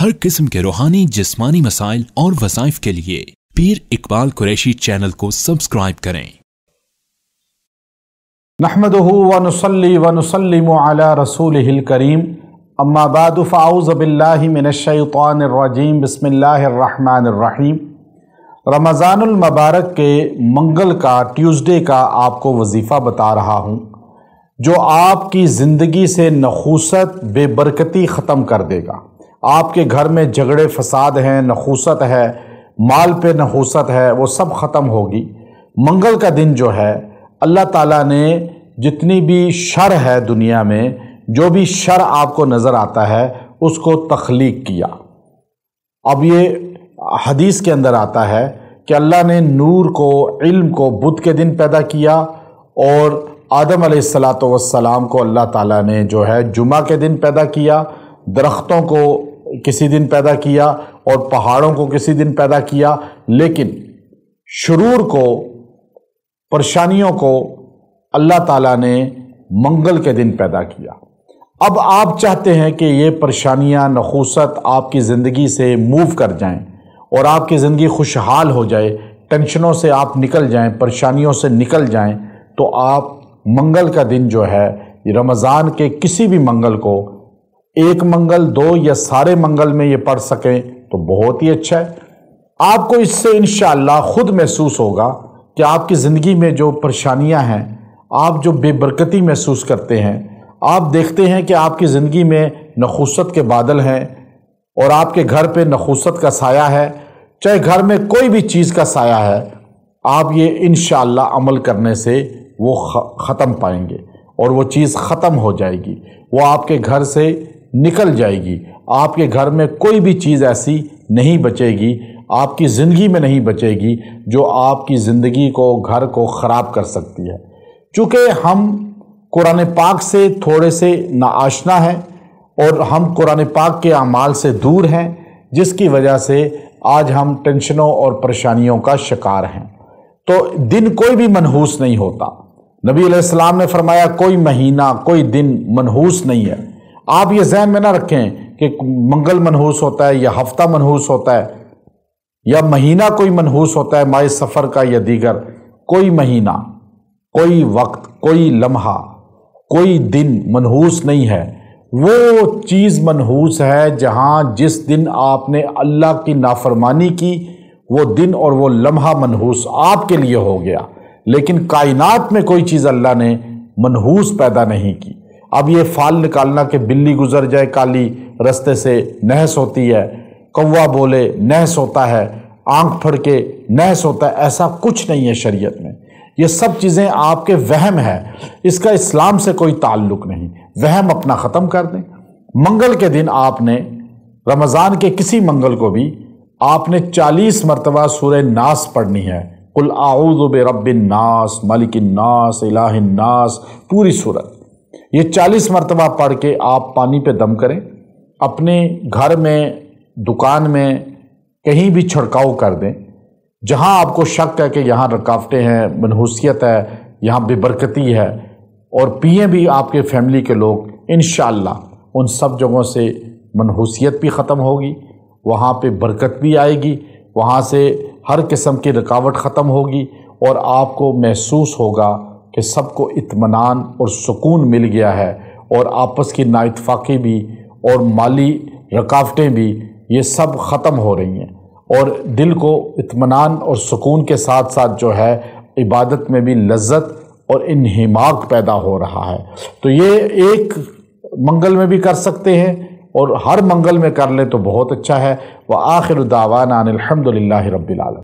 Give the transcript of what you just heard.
ہر قسم کے روحانی جسمانی مسائل اور وظائف کے لیے پیر اقبال قریشی چینل کو سبسکرائب کریں۔ نحمدہ ونصلی ونسلم علی رسولہ الکریم، اما بعد فاعوذ باللہ من الشیطان الرجیم، بسم اللہ الرحمن الرحیم۔ رمضان المبارک کے منگل کا ٹیوزڈے کا آپ کو وظیفہ بتا رہا ہوں، جو آپ کی زندگی سے نحوست بے برکتی ختم کر دے گا۔ آپ کے گھر میں جھگڑے فساد ہیں، نحوست ہے، مال پہ نحوست ہے، وہ سب ختم ہوگی۔ منگل کا دن جو ہے، اللہ تعالیٰ نے جتنی بھی شر ہے دنیا میں، جو بھی شر آپ کو نظر آتا ہے، اس کو تخلیق کیا۔ اب یہ حدیث کے اندر آتا ہے کہ اللہ نے نور کو، علم کو بدھ کے دن پیدا کیا، اور آدم علیہ السلام کو اللہ تعالیٰ نے جو ہے جمعہ کے دن پیدا کیا، درختوں کو کسی دن پیدا کیا، اور پہاڑوں کو کسی دن پیدا کیا، لیکن شرور کو، پریشانیوں کو اللہ تعالیٰ نے منگل کے دن پیدا کیا۔ اب آپ چاہتے ہیں کہ یہ پریشانیاں، نحوست آپ کی زندگی سے موو کر جائیں اور آپ کی زندگی خوشحال ہو جائے، ٹینشنوں سے آپ نکل جائیں، پریشانیوں سے نکل جائیں، تو آپ منگل کا دن جو ہے، رمضان کے کسی بھی منگل کو، ایک منگل، دو یا سارے منگل میں یہ پڑھ سکیں تو بہت ہی اچھا ہے۔ آپ کو اس سے انشاءاللہ خود محسوس ہوگا کہ آپ کی زندگی میں جو پریشانیاں ہیں، آپ جو بے برکتی محسوس کرتے ہیں، آپ دیکھتے ہیں کہ آپ کی زندگی میں نحوست کے بادل ہیں، اور آپ کے گھر پہ نحوست کا سایہ ہے، چاہے گھر میں کوئی بھی چیز کا سایہ ہے، آپ یہ انشاءاللہ عمل کرنے سے وہ ختم پائیں گے، اور وہ چیز ختم ہو جائے گی، وہ آپ کے گھر سے نکل جائے گی۔ آپ کے گھر میں کوئی بھی چیز ایسی نہیں بچے گی، آپ کی زندگی میں نہیں بچے گی، جو آپ کی زندگی کو، گھر کو خراب کر سکتی ہے۔ چونکہ ہم قرآن پاک سے تھوڑے سے ناآشنا ہیں، اور ہم قرآن پاک کے اعمال سے دور ہیں، جس کی وجہ سے آج ہم ٹینشنوں اور پریشانیوں کا شکار ہیں۔ تو دن کوئی بھی منحوس نہیں ہوتا۔ نبی علیہ السلام نے فرمایا کوئی مہینہ، کوئی دن منحوس نہیں ہے۔ آپ یہ ذہن میں نہ رکھیں کہ منگل منحوس ہوتا ہے، یا ہفتہ منحوس ہوتا ہے، یا مہینہ کوئی منحوس ہوتا ہے، ماہ سفر کا یا دیگر کوئی مہینہ، کوئی وقت، کوئی لمحہ، کوئی دن منحوس نہیں ہے۔ وہ چیز منحوس ہے جہاں جس دن آپ نے اللہ کی نافرمانی کی، وہ دن اور وہ لمحہ منحوس آپ کے لیے ہو گیا، لیکن کائنات میں کوئی چیز اللہ نے منحوس پیدا نہیں کی۔ اب یہ فال نکالنا کہ بلی گزر جائے کالی رستے سے نحس ہوتی ہے، کوا بولے نحس ہوتا ہے، آنکھ پھڑ کے نحس ہوتا ہے، ایسا کچھ نہیں ہے شریعت میں۔ یہ سب چیزیں آپ کے وہم ہے، اس کا اسلام سے کوئی تعلق نہیں۔ وہم اپنا ختم کر دیں۔ منگل کے دن آپ نے، رمضان کے کسی منگل کو بھی آپ نے 40 مرتبہ سورہ ناس پڑھنی ہے۔ قل اعوذ برب الناس، ملک الناس، الہ الناس، پوری سورت یہ 40 مرتبہ پڑھ کے آپ پانی پہ دم کریں۔ اپنے گھر میں، دکان میں، کہیں بھی چھڑکاؤ کر دیں، جہاں آپ کو شک ہے کہ یہاں رکاوٹیں ہیں، منحوسیت ہے، یہاں بے برکتی ہے، اور پئیں بھی آپ کے فیملی کے لوگ، انشاءاللہ ان سب جگہوں سے منحوسیت بھی ختم ہوگی، وہاں پہ برکت بھی آئے گی، وہاں سے ہر قسم کی رکاوٹ ختم ہوگی، اور آپ کو محسوس ہوگا کہ سب کو اطمینان اور سکون مل گیا ہے، اور آپس کی نااتفاقی بھی اور مالی رکاوٹیں بھی یہ سب ختم ہو رہی ہیں، اور دل کو اطمینان اور سکون کے ساتھ ساتھ جو ہے عبادت میں بھی لذت اور انہماک پیدا ہو رہا ہے۔ تو یہ ایک منگل میں بھی کر سکتے ہیں، اور ہر منگل میں کر لیں تو بہت اچھا ہے۔ وآخر دعوانا ان الحمد للہ رب العالمین۔